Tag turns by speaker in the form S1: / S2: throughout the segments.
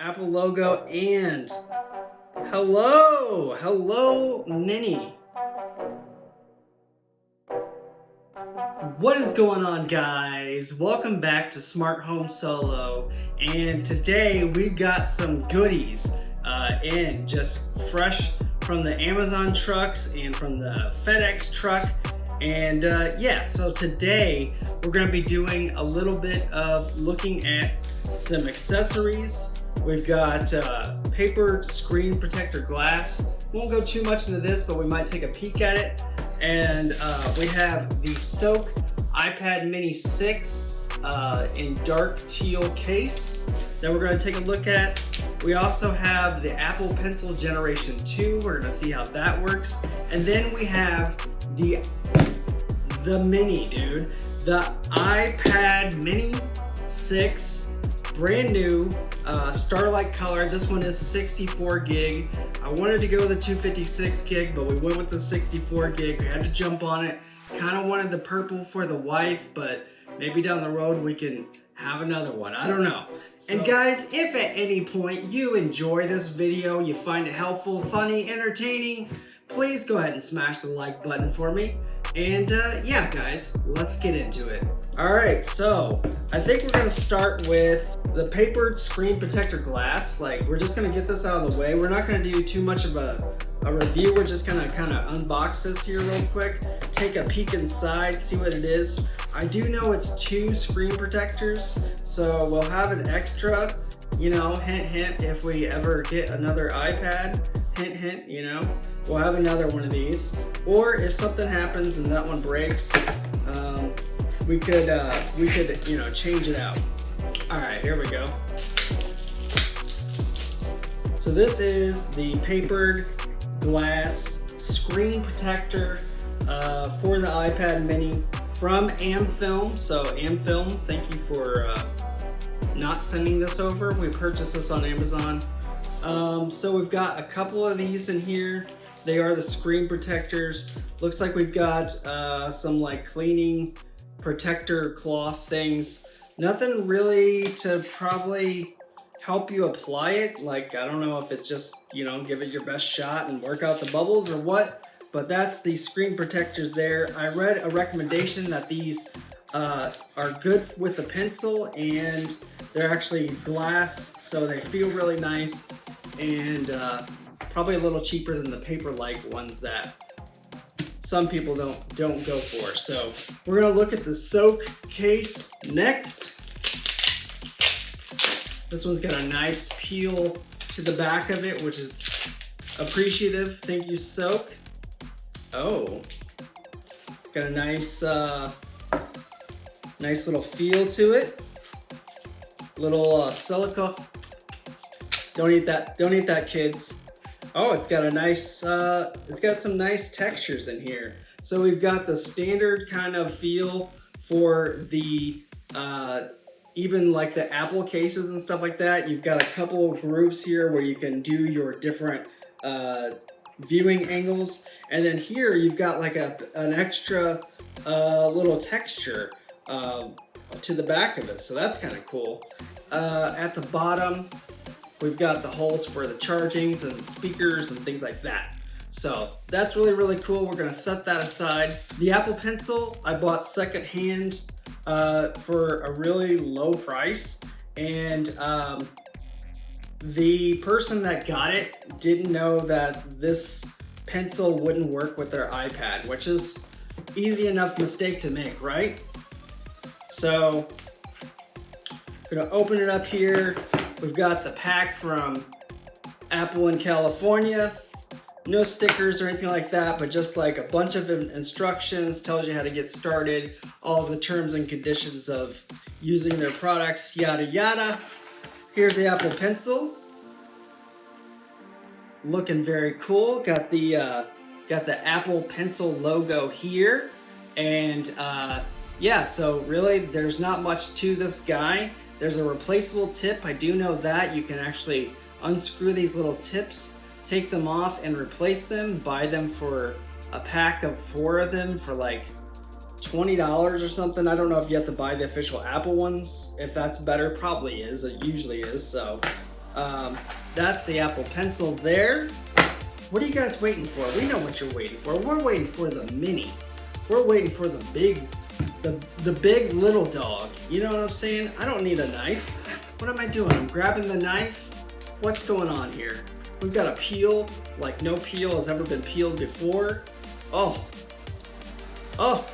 S1: Apple logo, and hello Mini. What is going on, guys? Welcome back to Smart Home Solo, and today we've got some goodies in just fresh from the Amazon trucks and from the FedEx truck. And yeah, so today we're going to be doing a little bit of looking at some accessories. We've got paper screen protector glass. Won't go too much into this, but we might take a peek at it. And we have the Soak iPad Mini 6 in dark teal case that we're going to take a look at. We also have the Apple Pencil Generation 2. We're going to see how that works. And then we have the Mini, dude. The iPad Mini 6, brand new, Starlight color. This one is 64 gig. I wanted to go with the 256 gig, but we went with the 64 gig. We had to jump on it. Kind of wanted the purple for the wife, but maybe down the road we can have another one. I don't know. And guys, if at any point you enjoy this video, you find it helpful, funny, entertaining, please go ahead and smash the like button for me. And yeah, guys, let's get into it. All right, so I think we're gonna start with the papered screen protector glass. Like, we're just gonna get this out of the way. We're not gonna do too much of a review. We're just gonna kind of unbox this here real quick, take a peek inside, see what it is. I do know it's 2 screen protectors, so we'll have an extra, you know, hint, hint, if we ever get another iPad, hint, hint, you know, we'll have another one of these. Or if something happens and that one breaks, we could, you know, change it out. All right, here we go. So this is the papered glass screen protector for the iPad Mini from Amfilm. So Amfilm, thank you for not sending this over. We purchased this on Amazon. So we've got a couple of these in here. They are the screen protectors. Looks like we've got some like cleaning protector cloth things. Nothing really to probably help you apply it. Like, I don't know if it's just, you know, give it your best shot and work out the bubbles or what, but that's the screen protectors there. I read a recommendation that these are good with the pencil, and they're actually glass, so they feel really nice, and probably a little cheaper than the paper-like ones that some people don't go for. So we're gonna look at the Soak case next. This one's got a nice peel to the back of it, which is appreciative. Thank you, Soak. Oh, got a nice nice little feel to it. Little silica. Don't eat that, kids. Oh, it's got a nice, it's got some nice textures in here. So we've got the standard kind of feel for the, even like the Apple cases and stuff like that. You've got a couple of grooves here where you can do your different viewing angles. And then here you've got like an extra little texture to the back of it. So that's kind of cool. At the bottom, we've got the holes for the chargings and speakers and things like that. So that's really, really cool. We're gonna set that aside. The Apple Pencil, I bought secondhand for a really low price. And the person that got it didn't know that this pencil wouldn't work with their iPad, which is easy enough mistake to make, right? So I'm gonna open it up here. We've got the pack from Apple in California. No stickers or anything like that, but just like a bunch of instructions, tells you how to get started, all the terms and conditions of using their products, yada yada. Here's the Apple Pencil. Looking very cool. Got the Apple Pencil logo here. And yeah, so really there's not much to this guy. There's a replaceable tip. I do know that. You can actually unscrew these little tips, take them off and replace them. Buy them for a pack of 4 of them for like $20 or something. I don't know if you have to buy the official Apple ones. If that's better, probably is. It usually is. So That's the Apple Pencil there. What are you guys waiting for? We know what you're waiting for. We're waiting for the mini. We're waiting for the big little dog. You know what I'm saying? I don't need a knife. What am I doing? I'm grabbing the knife. What's going on here? We've got a peel, like no peel has ever been peeled before. Oh,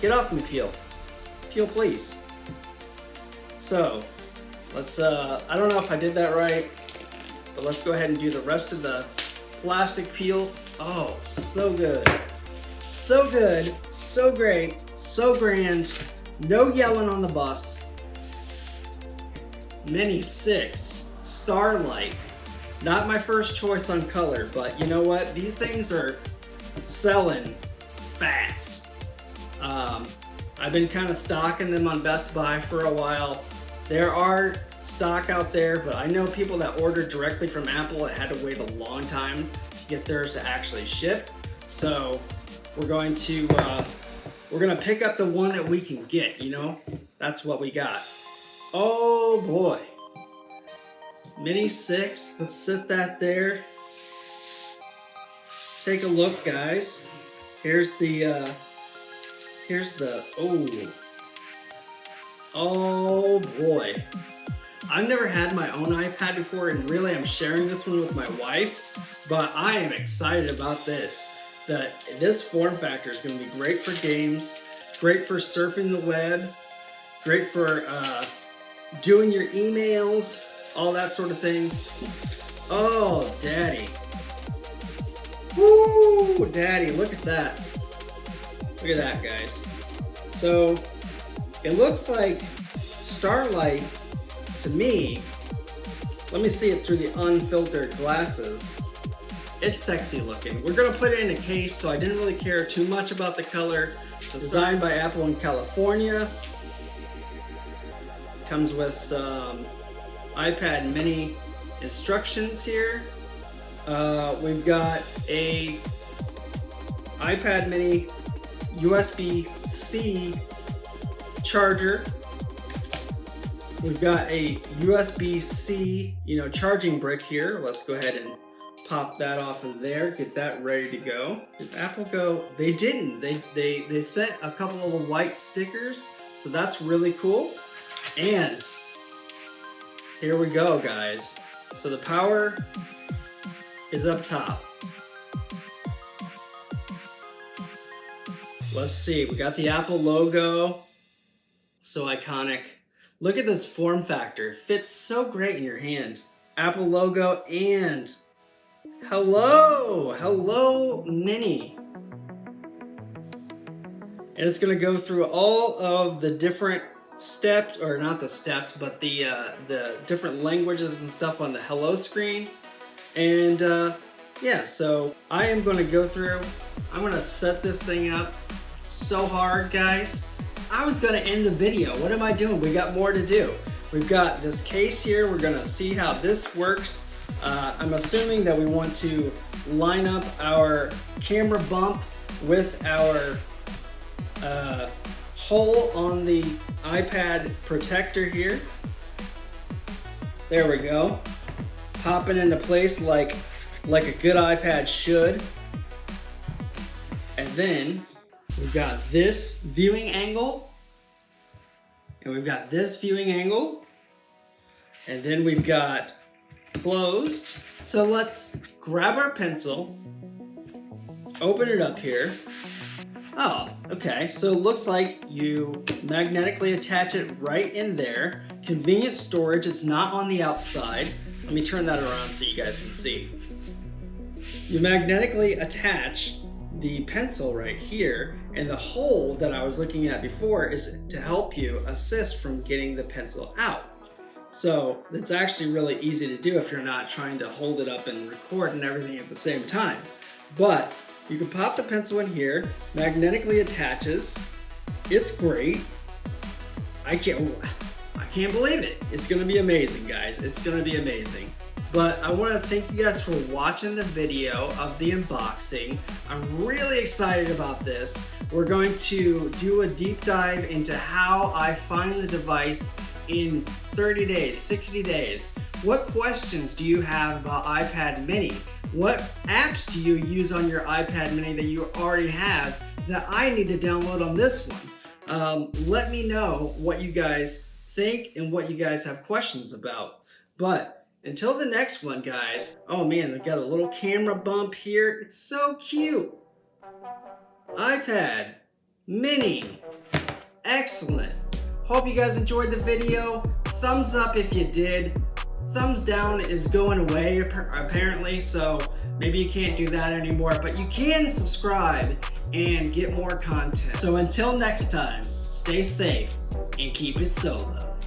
S1: get off me, peel. Peel, please. So, let's, I don't know if I did that right, but let's go ahead and do the rest of the plastic peel. Oh, so good. So good, so great, so grand. No yelling on the bus. Mini 6, Starlight. Not my first choice on color, but you know what? These things are selling fast. I've been kind of stocking them on Best Buy for a while. There are stock out there, but I know people that ordered directly from Apple that had to wait a long time to get theirs to actually ship. So we're going to pick up the one that we can get, you know? That's what we got. Oh boy. Mini 6, let's set that there. Take a look, guys. Here's the, oh boy. I've never had my own iPad before, and really I'm sharing this one with my wife, but I am excited about this. This form factor is going to be great for games, great for surfing the web, great for doing your emails, all that sort of thing. Oh, daddy. Woo, daddy, look at that. Look at that, guys. So, it looks like Starlight, to me, let me see it through the unfiltered glasses. It's sexy looking. We're gonna put it in a case, so I didn't really care too much about the color. So designed by Apple in California. Comes with some iPad mini instructions here. We've got a iPad mini USB-C charger. We've got a USB-C, charging brick here. Let's go ahead and pop that off of there, get that ready to go. Did Apple go? They didn't. They sent a couple of white stickers, so that's really cool. And here we go, guys. So the power is up top. Let's see, we got the Apple logo. So iconic. Look at this form factor. It fits so great in your hand. Apple logo and hello mini. And it's gonna go through all of the different steps, or not the steps, but the different languages and stuff on the hello screen. And yeah, so I am gonna go through, I'm gonna set this thing up so hard, guys. I was gonna end the video. What am I doing? We got more to do. We've got this case here. We're gonna see how this works. I'm assuming that we want to line up our camera bump with our hole on the iPad protector here. There we go. Popping into place like a good iPad should. And then we've got this viewing angle. And we've got this viewing angle. And then we've got closed. So let's grab our pencil, open it up here. Oh, okay, so it looks like you magnetically attach it right in there. Convenient storage, it's not on the outside. Let me turn that around so you guys can see. You magnetically attach the pencil right here, and the hole that I was looking at before is to help you assist from getting the pencil out. So it's actually really easy to do if you're not trying to hold it up and record and everything at the same time. But you can pop the pencil in here, magnetically attaches. It's great. I can't believe it. It's gonna be amazing, guys. It's gonna be amazing. But I want to thank you guys for watching the video of the unboxing. I'm really excited about this. We're going to do a deep dive into how I find the device in 30 days, 60 days. What questions do you have about iPad mini? What apps do you use on your iPad mini that you already have that I need to download on this one? Let me know what you guys think and what you guys have questions about. But until the next one, guys. Oh man, we got a little camera bump here. It's so cute. iPad mini. Excellent. Hope you guys enjoyed the video. Thumbs up if you did. Thumbs down is going away apparently, so maybe you can't do that anymore, but you can subscribe and get more content. So until next time, stay safe and keep it solo.